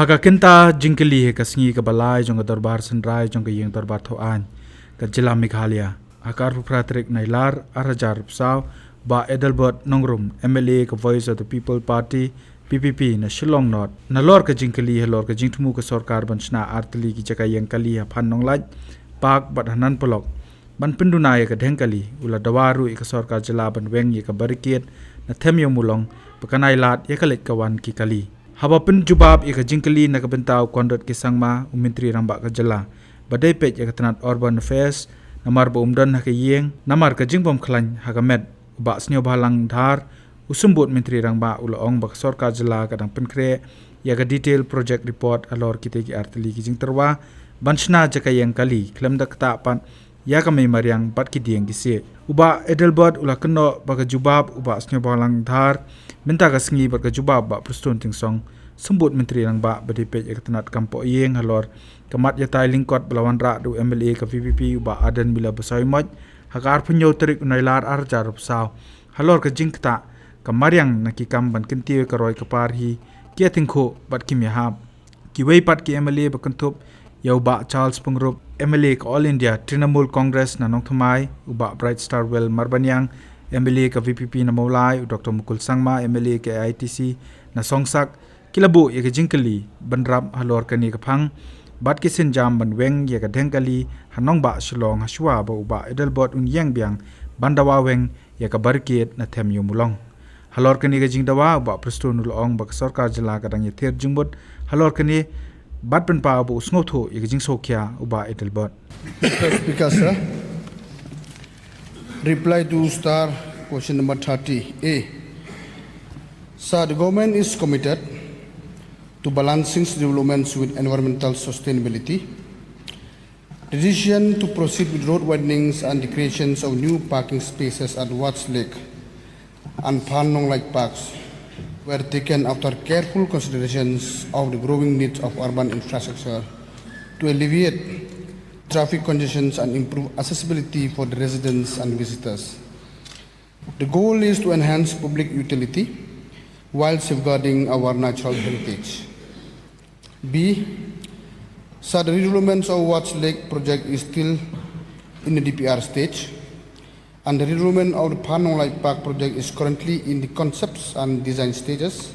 Haka kinta jingkeli he kasngi ka balai jong ka dorbar senrai jong ka yeng dorbar thoan ka jila Meghalaya akar pupratrik nailar arajar psau ba Edelbert Nongrum MLA ka Voice of the People Party PPP na Shillong North na lor ka jingkeli he lor ka jingtumu ka sarkar banchna artli ki jaka yeng kali ha phan nonglaj pak bat hanan polok ban pinduna ye ka dhengkali ula dawaru ka sarkar jila ban weng ye ka barricade na themyo mulong pakanai lat ye ka lek kawan ki kali haba pin jubab ika jingkeli na kabentau kondot ki sangma umintri ramba ka jala badai pej ya tanat urban affairs namar ba umdan ha ka yeng namar ka jingbom khlan ha ka met ba snyo balang dhar usumbut menteri rangba ula ong ba sarkar jala kadang penkre ya ka detail project report alor kite ki artli ki jing terwa banchna jaka yeng kali klem dak ta pan ya ka mai mariang pat ki dieng ki se uba Edelbert ula kno ba ka jubab uba snyo balang dhar minta ka sngi ba ka jubab ba prustun tingsong sembut menteri rangba badi pej ek tanat kampo yeng halor kamat ya tai lingkot belawan ra du MLA ka VPP uba adan bila basai moj hakar punyo terik unailar arjar saw halor ka jingkta kamariang nakikam ban kinti ka roi ka parhi kia tingkho bat ki mehab ki wei pat ki MLA ba kantup ya uba Charles Pungrup MLA ka All India Trinamool Congress na nongthumai uba Bright Star Well Marbanyang MLA ka VPP na Maulai Dr. Mukul Sangma MLA ka ITC na Songsak kilabu ye ka jingkeli banrap halor kani ka phang bat ki sinjam ban weng ye ka dhengkali hanong ba Shillong hashwa ba uba Edelbert un yang biang bandawa weng ye ka barricade na themyo mulong halor kani ka jingdawa ba prestun ulong ba sarkar jala ka dang ye ther jingbut halor kani bat pen pa bu snotho ye ka jing sokya uba Edelbert. Mr. Speaker, sir. Reply to star question number 30A. Sir, the government is committed to balancing developments with environmental sustainability. The decision to proceed with road widenings and the creations of new parking spaces at Watts Lake and Phan Nong Lake parks were taken after careful considerations of the growing needs of urban infrastructure to alleviate traffic congestions and improve accessibility for the residents and visitors. The goal is to enhance public utility while safeguarding our natural heritage. B. Sir, the redevelopment of Watts Lake project is still in the DPR stage, and the redevelopment of the Phan Nong Lake Park project is currently in the concepts and design stages.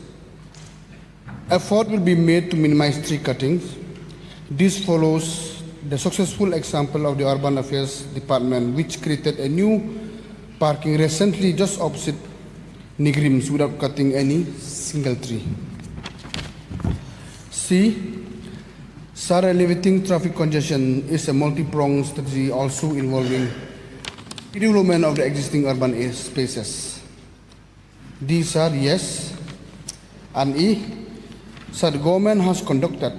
Effort will be made to minimize tree cuttings. This follows the successful example of the Urban Affairs Department, which created a new parking recently just opposite Nigrims without cutting any single tree. C. Sir, alleviating traffic congestion is a multi-pronged strategy also involving development of the existing urban spaces. D. Sir, yes. And E. Sir, the government has conducted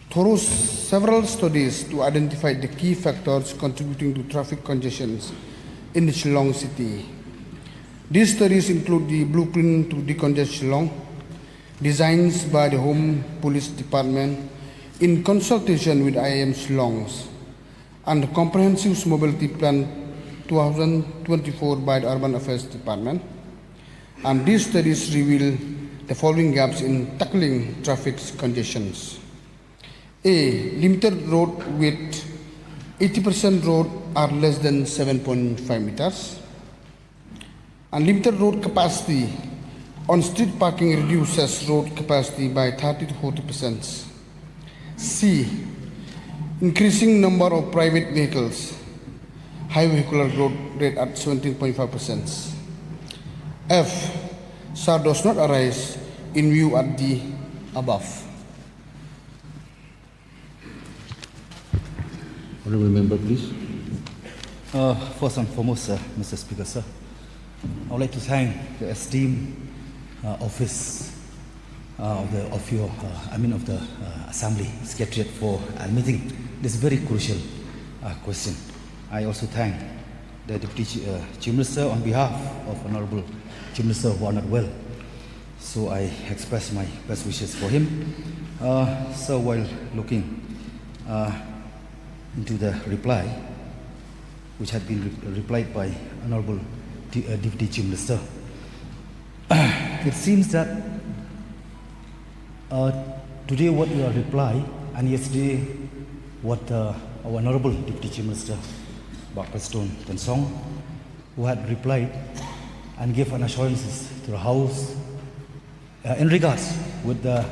through several studies to identify the key factors contributing to traffic congestions in the Shillong city. These studies include the blueprint to decongest Shillong, designs by the Home Police Department in consultation with IIM Shillongs, and the Comprehensive Mobility Plan 2024 by the Urban Affairs Department. And these studies reveal the following gaps in tackling traffic congestions. A. Limited road width. 80% road are less than 7.5 meters. Unlimited road capacity. On-street parking reduces road capacity by 30 to 40%. C. Increasing number of private vehicles. High vehicular growth rate at 17.5%. F. SAR does not arise in view at the above. Honourable Member, please. First and foremost, Mr. Speaker, sir, I would like to thank the esteemed office of the Assembly Secretariat for admitting this very crucial question. I also thank the Deputy Chief Minister on behalf of Honourable Chief Minister who are not well. So I express my best wishes for him. So while looking into the reply, which had been replied by Honourable Deputy Chief Minister, it seems that today what your reply, and yesterday what our Honorable Deputy Chief Minister, Bak Preston Tensong, who had replied and gave an assurances to the House in regards with the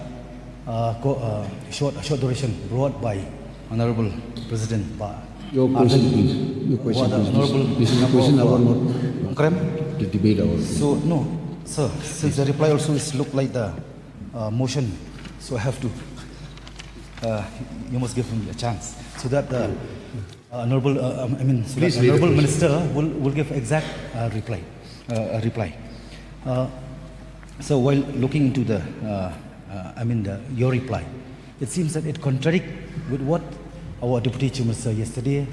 short duration brought by Honorable President Bak. Your question, please. Your question, please. This is a question about not the debate hour. So, no, sir, since the reply also is look like the motion, so I have to, you must give me a chance so that the Honorable, so Please that read the Honorable question. Minister will give exact reply. So while looking into the, your reply, it seems that it contradicts with what our Deputy Chief Minister yesterday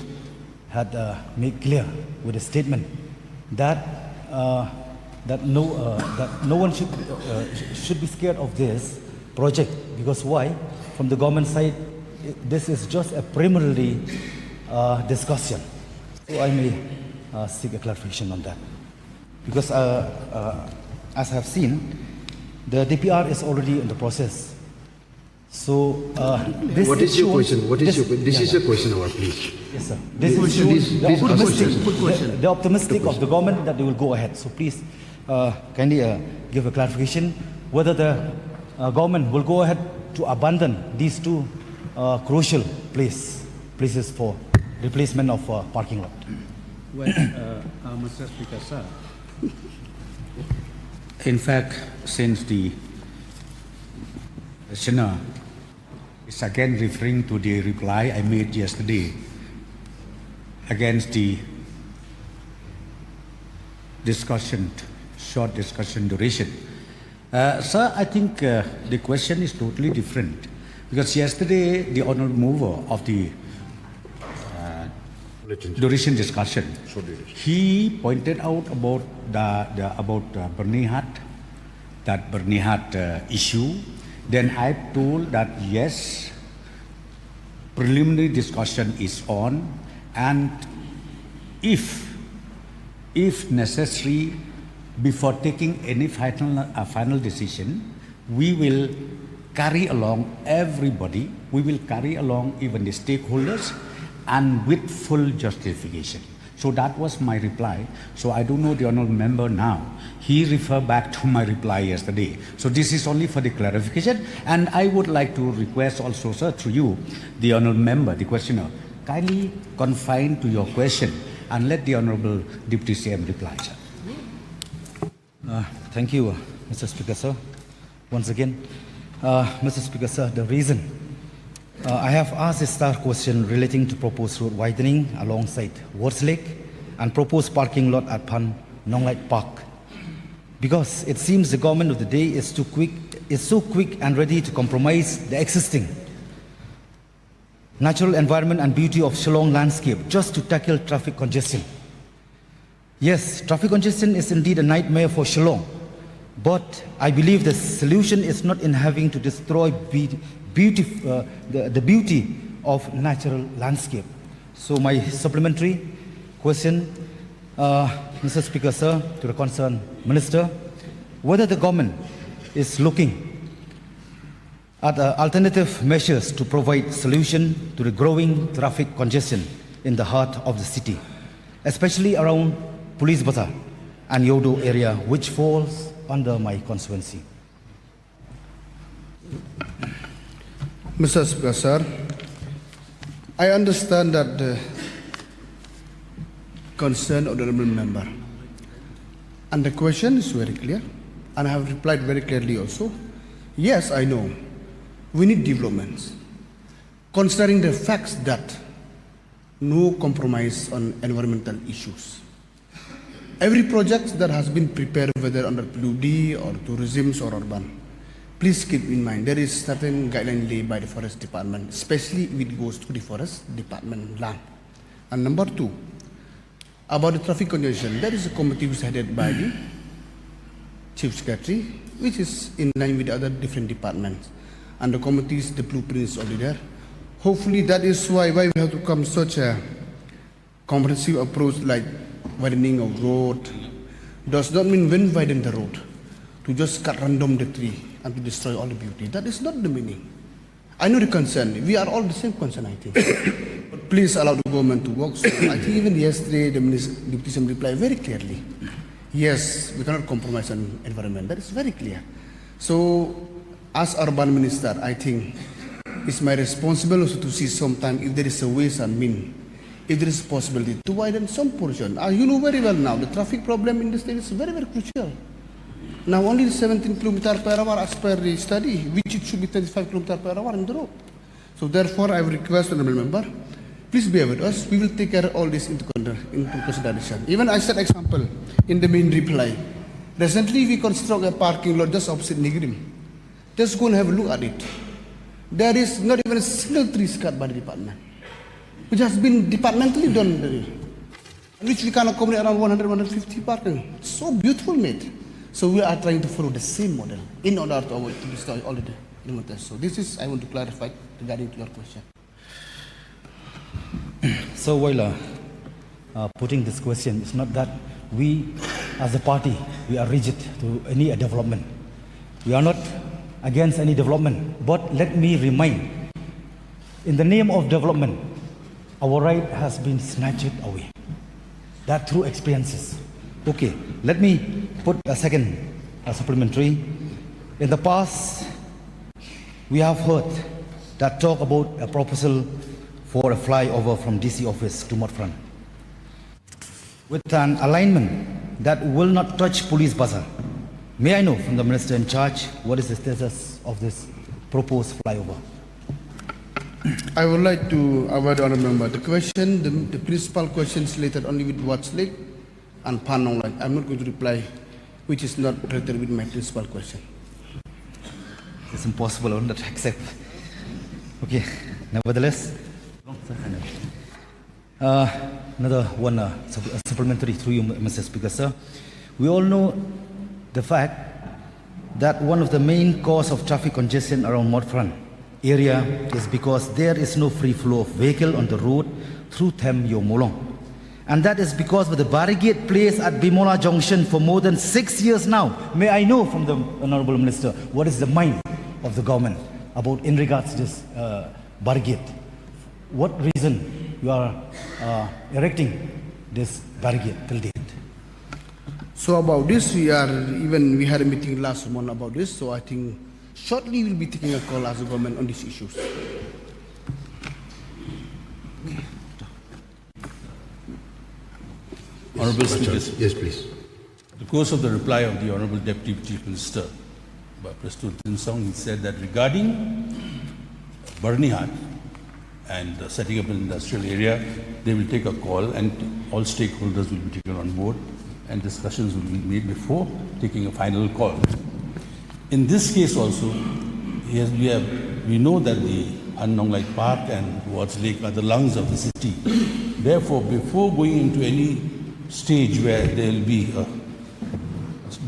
had made clear with a statement that that no one should be scared of this project, because why? From the government side, this is just a preliminary discussion. So I may seek a clarification on that, because as I have seen, the DPR is already in the process. So this What is your issue- question? What is your this yeah, is a question hour, please. Yes, sir. This Question is is- the please ask optimistic, question. the optimistic of the government that they will go ahead. So please, kindly give a clarification whether the government will go ahead to abandon these two crucial places for replacement of parking lot. Well, Mr. Speaker, sir, in fact, since the questioner is again referring to the reply I made yesterday against the short discussion duration. Sir, I think the question is totally different, because yesterday the honourable mover of the duration discussion, he pointed out about Bernihat, that Bernihat issue. Then I told that yes, preliminary discussion is on, and if necessary, before taking any final decision, we will carry along everybody. We will carry along even the stakeholders, and with full justification. So that was my reply. So I don't know the honourable member now. He referred back to my reply yesterday. So this is only for the clarification. And I would like to request also, sir, through you, the honourable member, the questioner, kindly confine to your question and let the honourable Deputy CM reply, sir. Thank you, Mr. Speaker, sir. Once again, Mr. Speaker, sir, the reason I have asked a star question relating to proposed road widening alongside Wards Lake and proposed parking lot at Pan Nonglite Park, because it seems the government of the day is so quick and ready to compromise the existing natural environment and beauty of Shillong landscape just to tackle traffic congestion. Yes, traffic congestion is indeed a nightmare for Shillong, but I believe the solution is not in having to destroy the beauty of natural landscape. So my supplementary question, Mr. Speaker, sir, to the concerned minister, whether the government is looking at alternative measures to provide solution to the growing traffic congestion in the heart of the city, especially around Police Bazaar and Yodo area, which falls under my constituency. Mr. Speaker, sir, I understand that the concern of the honourable member, and the question is very clear, and I have replied very clearly also. Yes, I know we need developments, considering the facts that no compromise on environmental issues. Every project that has been prepared, whether under PUD or tourism or urban, please keep in mind there is certain guideline laid by the Forest Department, especially if it goes to the Forest Department land. And number two, about the traffic congestion, there is a committee which is headed by the Chief Secretary, which is in line with the other different departments. And the committees, the blueprints already there. Hopefully that is why we have to come such a comprehensive approach like widening of road. Does not mean when widen the road, to just cut random the tree and to destroy all the beauty. That is not the meaning. I know the concern. We are all the same concern, I think. But please allow the government to work. So I think even yesterday, the Deputy CM replied very clearly. Yes, we cannot compromise on environment. That is very clear. So, as urban minister, I think it's my responsibility also to see sometime if there is a ways and mean, if there is a possibility to widen some portion. You know very well now, the traffic problem in the state is very, very crucial. Now only 17 km per hour as per the study, which it should be 35 km per hour in the road. So therefore, I will request the honourable member, please bear with us. We will take care of all this into consideration. Even I said example in the main reply. Recently, we construct a parking lot just opposite Nigrim. Just go and have a look at it. There is not even a single tree cut by the department, which has been departmentally done, which we can accommodate around 100-150 parking. So beautiful made. So we are trying to follow the same model in order to avoid to destroy all the limiters. So this is, I want to clarify regarding to your question. So while putting this question, it's not that we as a party, we are rigid to any development. We are not against any development. But let me remind, in the name of development, our right has been snatched away. That through experiences. Okay, let me put a second supplementary. In the past, we have heard that talk about a proposal for a flyover from DC office to Motfront with an alignment that will not touch Police Bazaar. May I know from the Minister in charge what is the status of this proposed flyover? I would like to avoid the honourable member. The question, the principal question is related only with Watts Lake and Panong Lake. I'm not going to reply, which is not related with my principal question. It's impossible, I will not accept. Okay, nevertheless, another one supplementary through you, Mr. Speaker, sir. We all know the fact that one of the main cause of traffic congestion around Motfront area is because there is no free flow of vehicle on the road through Them Yo Molong. And that is because of the barricade placed at Bimola Junction for more than 6 years now. May I know from the Honourable Minister what is the mind of the government about in regards to this barricade? What reason you are erecting this barricade till date? So about this, we had a meeting last month about this. So I think shortly we'll be taking a call as a government on these issues. Honourable Speaker, Yes, please. the course of the reply of the Honourable Deputy Chief Minister, Prastoon Tinsong, he said that regarding Barnihat and setting up an industrial area, they will take a call and all stakeholders will be taken on board and discussions will be made before taking a final call. In this case also, we know that the Annong Lake Park and Watts Lake are the lungs of the city. Therefore, before going into any stage where there will be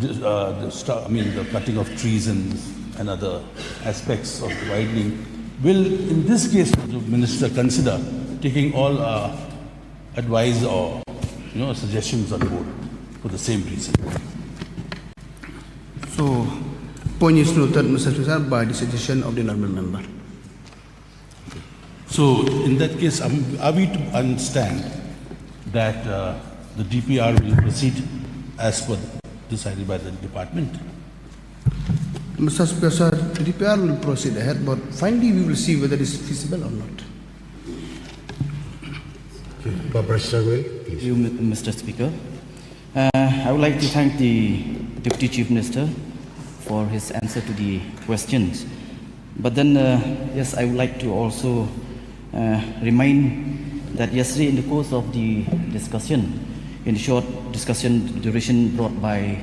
the cutting of trees and other aspects of the widening, will in this case the Minister consider taking all advice or suggestions on board for the same reason? So, point is noted, Mr. Speaker, by the suggestion of the honourable member. So, in that case, are we to understand that the DPR will proceed as per decided by the department? Mr. Speaker, sir, the DPR will proceed ahead, but finally we will see whether it is feasible or not. Okay. Barbara Sarwell, please. Thank you, Mr. Speaker. I would like to thank the Deputy Chief Minister for his answer to the questions. But then, yes, I would like to also remind that yesterday in the course of the discussion, in the short discussion duration brought by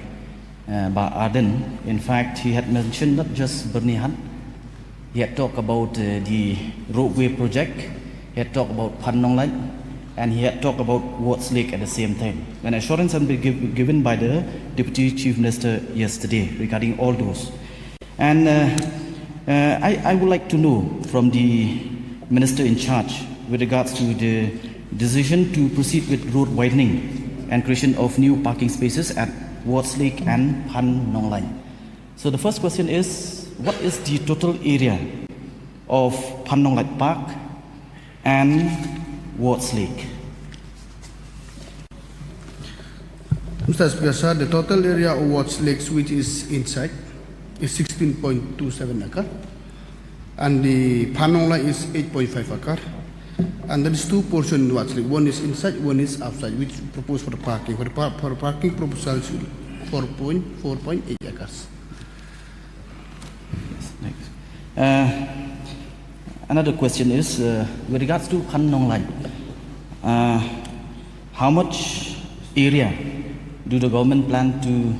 Arden, in fact, he had mentioned not just Bernihan, he had talked about the roadway project, he had talked about Panong Lake, and he had talked about Watts Lake at the same time. An assurance had been given by the Deputy Chief Minister yesterday regarding all those. And I would like to know from the Minister in charge with regards to the decision to proceed with road widening and creation of new parking spaces at Watts Lake and Pan Nong Lai. So the first question is, what is the total area of Phanong Light Park and Wards Lake? Mr. Speaker, sir, the total area of Watts Lakes which is inside is 16.27 acre, and the Phanongla is 8.5 acre, and there is two portions in Watts Lake. One is inside, one is outside, which proposed for the parking. For the parking proposal is 4.8 acres. Another question is with regards to Phanong Light. How much area do the government plan to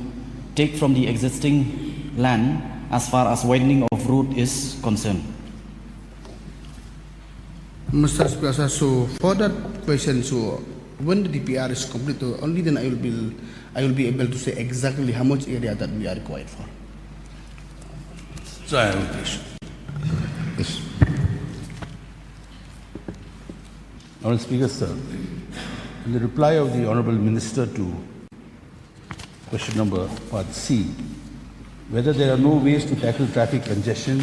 take from the existing land as far as widening of road is concerned? Mr. Speaker, sir, so for that question, so when the DPR is complete, only then I will be able to say exactly how much area that we are required for. So I have a question. Yes. Honourable Speaker, sir, in the reply of the Honourable Minister to question number part C, whether there are no ways to tackle traffic congestion,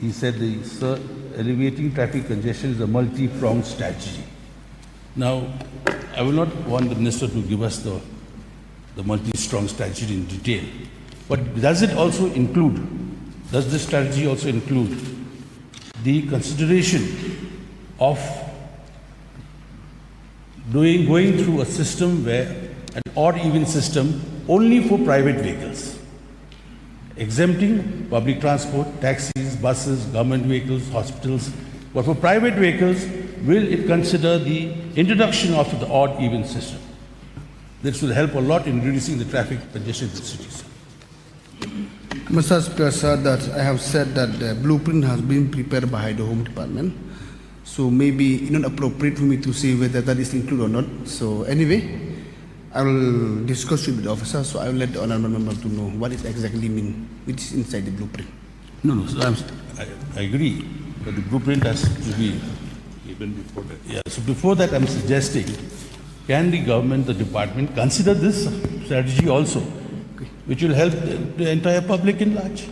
he said, sir, alleviating traffic congestion is a multi-pronged strategy. Now, I will not want the Minister to give us the multi-pronged strategy in detail, but does this strategy also include the consideration of going through a system where an odd-even system only for private vehicles, exempting public transport, taxis, buses, government vehicles, hospitals, but for private vehicles, will it consider the introduction of the odd-even system? This will help a lot in reducing the traffic congestion in the cities. Mr. Speaker, sir, that I have said that the blueprint has been prepared by the Home Department. So maybe not appropriate for me to say whether that is included or not. So anyway, I will discuss with the officer. So I will let the honourable member to know what it exactly mean, which is inside the blueprint. No, so I agree, but the blueprint has to be even before that. Yeah, so before that I'm suggesting, can the government, the department consider this strategy also, which will help the entire public in large?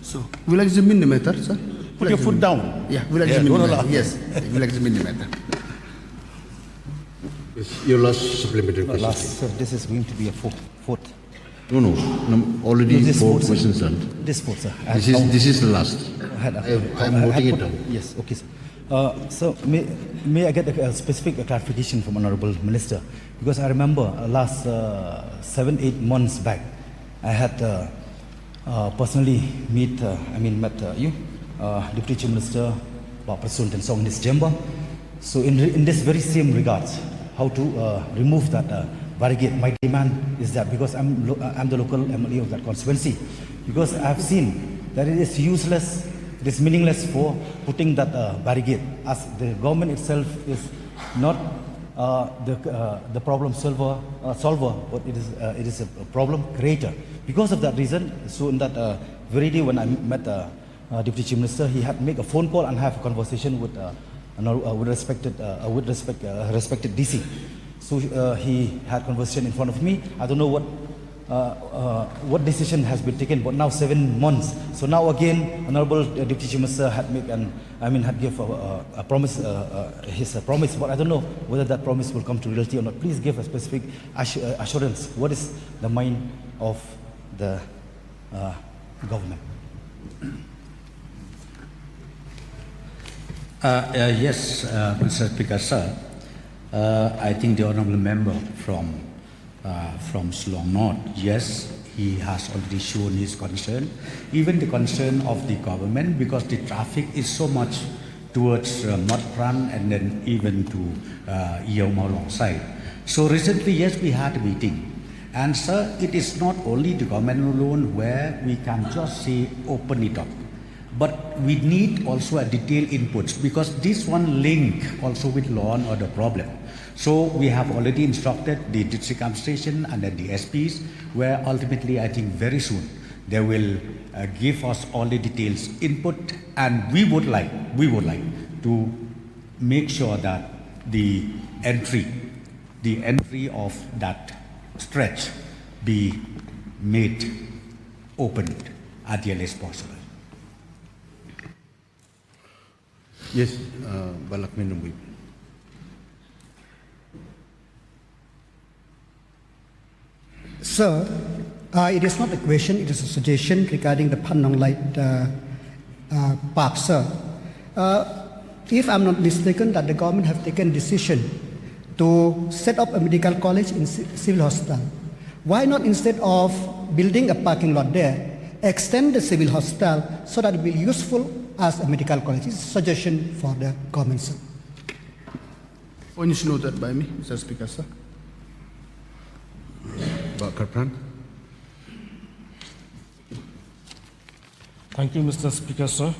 So we'll examine the matter, sir. Put your foot down. Yeah, we'll examine don't the allow. matter. Yes, we'll examine the matter. Your last supplementary question. Last, sir, this is going to be a fourth. No, already No, this four fourth, sir. questions done. This fourth, sir. This is the last. I'm noting it down. Yes, okay, sir. So may I get a specific clarification from Honourable Minister? Because I remember last 7-8 months back, I had personally met you, Deputy Chief Minister Pak Prasoon Tensong in his chamber. So in this very same regards, how to remove that barricade. My demand is that because I'm the local MLA of that constituency, because I have seen that it is useless, it is meaningless for putting that barricade, as the government itself is not the problem solver, but it is a problem creator. Because of that reason, so in that very day when I met Deputy Chief Minister, he had make a phone call and have a conversation with respected DC. So he had conversation in front of me. I don't know what decision has been taken, but now 7 months. So now again, Honourable Deputy Chief Minister had give a promise, his promise, but I don't know whether that promise will come to reality or not. Please give a specific assurance. What is the mind of the government? Yes, Mr. Speaker, sir. I think the honourable member from Shillong North, yes, he has already shown his concern, even the concern of the government, because the traffic is so much towards North Pran and then even to Yeo Mau Long side. So recently, yes, we had a meeting. And sir, it is not only the government alone where we can just say open it up. But we need also a detailed inputs, because this one link also with law and order problem. So we have already instructed the district administration and then the SPs, where ultimately I think very soon they will give us all the details input, and we would like to make sure that the entry of that stretch be made open at the earliest possible. Yes, Balakmin Nungui. Sir, it is not a question, it is a suggestion regarding the Panong Light park, sir. If I'm not mistaken, that the government have taken decision to set up a medical college in civil hospital. Why not, instead of building a parking lot there, extend the civil hospital so that it will be useful as a medical college? It's a suggestion for the government, sir. Point is noted by me, Mr. Speaker, sir. Bakar Pran. Thank you, Mr. Speaker, sir.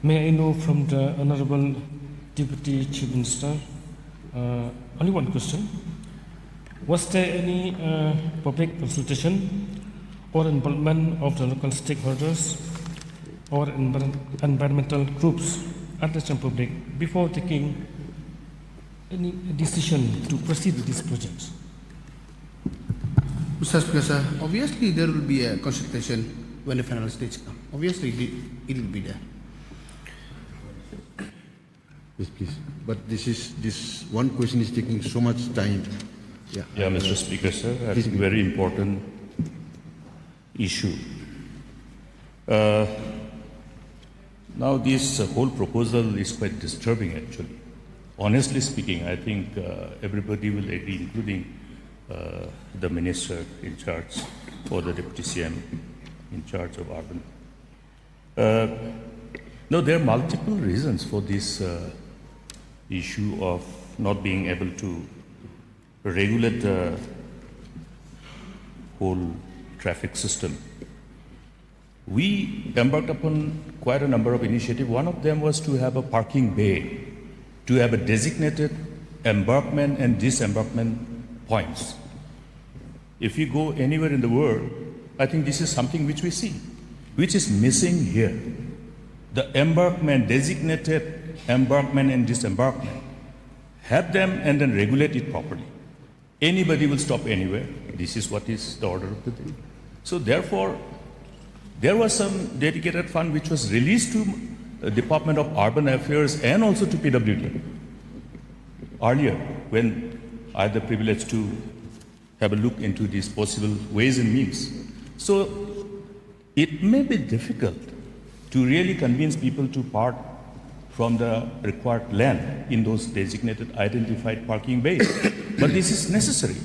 May I know from the Honorable Deputy Chief Minister, only one question. Was there any public consultation or involvement of the local stakeholders or environmental groups at the general public before taking any decision to proceed with this project? Mr. Speaker, sir, obviously there will be a consultation when the final stage comes. Obviously it will be there. Yes, please. But this one question is taking so much time. Yeah, Mr. Speaker, sir, I think very important issue. Now, this whole proposal is quite disturbing, actually. Honestly speaking, I think everybody will agree, including the minister in charge or the deputy CM in charge of urban. No, there are multiple reasons for this issue of not being able to regulate the whole traffic system. We embarked upon quite a number of initiatives. One of them was to have a parking bay, to have a designated embarkment and disembarkment points. If you go anywhere in the world, I think this is something which we see, which is missing here. The embarkment, designated embarkment and disembarkment, have them and then regulate it properly. Anybody will stop anywhere. This is what is the order of the day. So therefore, there was some dedicated fund which was released to the Department of Urban Affairs and also to PWD earlier, when I had the privilege to have a look into these possible ways and means. So it may be difficult to really convince people to part from the required land in those designated identified parking bays. But this is necessary.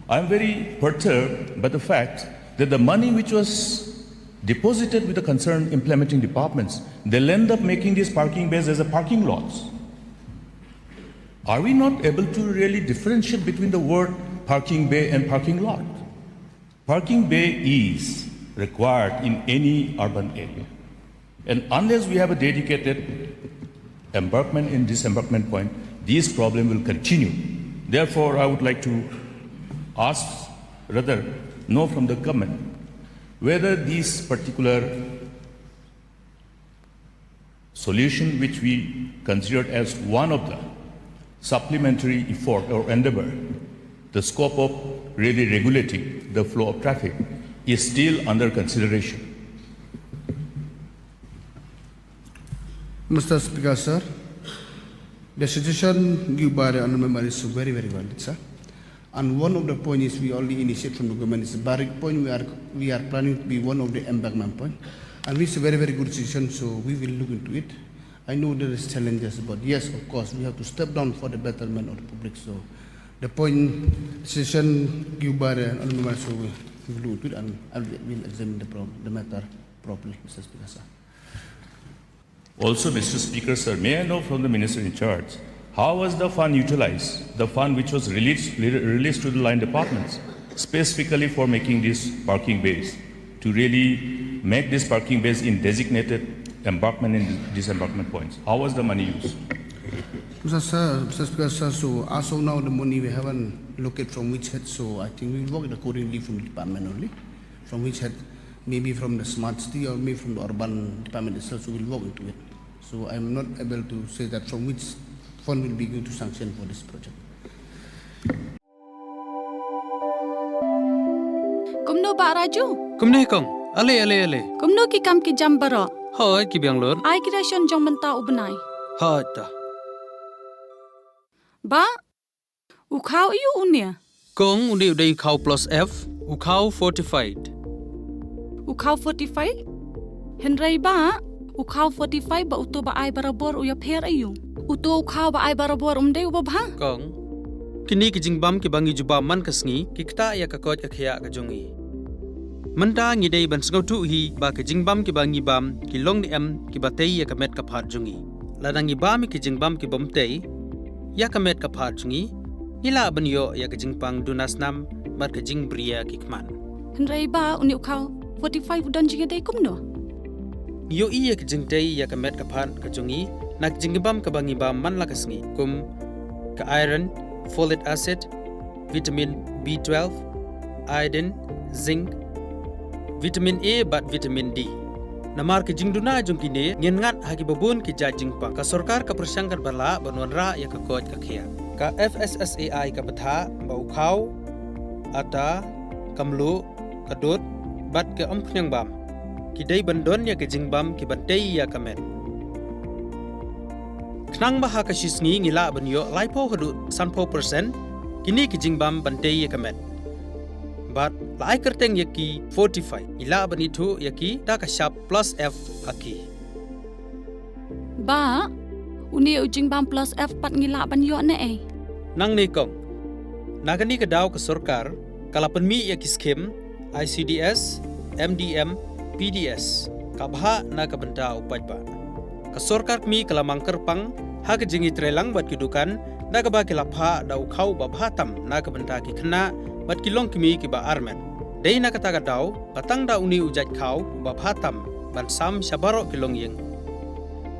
I'm very perturbed by the fact that the money which was deposited with the concerned implementing departments, they'll end up making these parking bays as a parking lots. Are we not able to really differentiate between the word parking bay and parking lot? Parking bay is required in any urban area. And unless we have a dedicated embarkment and disembarkment point, this problem will continue. Therefore, I would like to ask, rather know from the government, whether this particular solution which we considered as one of the supplementary effort or endeavor, the scope of really regulating the flow of traffic, is still under consideration. Mr. Speaker, sir, the suggestion given by the honourable member is very, very valid, sir. And one of the points we already initiate from the government is the barrack point. We are planning to be one of the embankment point, and it's a very, very good decision. So we will look into it. I know there is challenges, but yes, of course, we have to step down for the betterment of the public. So the point decision given by the honourable member, so we will look into it, and I will examine the matter properly, Mr. Speaker, sir. Also, Mr. Speaker, sir, may I know from the minister in charge, how was the fund utilized, the fund which was released to the line departments, specifically for making these parking bays, to really make these parking bays in designated embarkment and disembarkment points? How was the money used? Mr. Speaker, sir, so as of now, the money we haven't located from which head, so I think we will work accordingly from the department only. From which head, maybe from the smart city or maybe from the urban department itself, so we'll work into it. So I'm not able to say that from which fund will be going to sanction for this project. Kumno Pak Raju? Kumne kong, ale. Kumno ki kam ki jam baro. Hoi ki biang lor. Ai ki ration jong menta ubnai. Hata. Ba, ukau iu unia. Kong uni uday ukau plus F, ukau fortified. Ukau 45? Henry ba, ukau 45 ba uto ba ay barabor uya per ayu. Uto ukau ba ay barabor umday ubabha. Kong, kini kijingbam ki bangi juba man kasngi, kikta ya kakot kakaya kajongi. Manda ngiday ban sengau hi ba kijingbam ki bangi bam, ki long ni em ki batay ya kamet kaphat jongi. Ladang ibam ki jingbam ki bomtay, ya kamet kaphat jongi, ila banyo ya kijingpang dunasnam, bat kijing bria kikman. Henry ba uni ukau 45 udan jiga day kumno. Yo iya kijingtay ya kamet kaphat kajongi, nak jingbam ka bangi bam man lakasngi, kum ka iron, folic acid, vitamin B12, iodine, zinc, vitamin A bat vitamin D. Namar ke jingduna jungkine ngengat hagi babun ke jajingpa ka sorkar ka persangkat bala banwanra ya ka kod ka khia ka FSSAI ka batha bau khau ata kamlu kadut bat ke ampnyang bam ki dei bandon ya ke jingbam ki bantei ya kamet knang baha ka shisngi ngila banyo laipo hadu sanpo persen kini ki jingbam bantei ya kamet but lai kerteng yaki 45 ila banitu yaki da ka sharp plus F aki Ba, uni ujing bam plus F pat ngila ban yo na eh. nang ni kong nagani ka daw ka sorkar kalapan mi yaki skim ICDS MDM PDS kabha na ka benta upaj ba ka sorkar mi kalamang kerpang ha ka jingi trelang bat kidukan na ka ba kilapha daw khau ba bhatam na ka benta ki khna bat kilong kimi ki ba armen dei na kata daw patang da uni ujat khau ba bhatam ban sam shabaro kilong yeng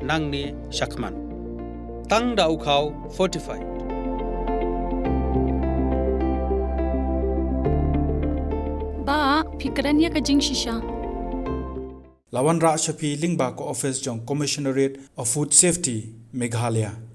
nang ni shakman tang da khau 45 Ba, pikrannya ka jing shisha. Lawan Ra Shafi Lingba ko office jong Commissionerate of Food Safety Meghalaya